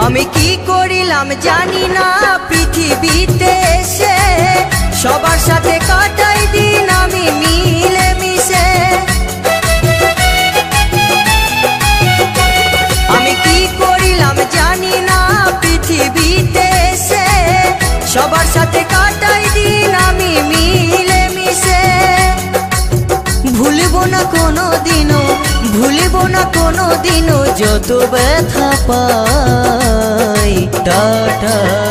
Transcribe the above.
আমি কি করিলাম জানি না পৃথিবীতে এসে, সবার সাথে কাটাই দিন আমি মিলে মিশে। আমি কি করিলাম জানি না পৃথিবীতে এসে, সবার সাথে কাটাই দিন আমি মিলে মিশে। ভুলবো না কোনো দিনও, ভুলবো না কোনো দিনও যত ব্যথা পাই। টাটা।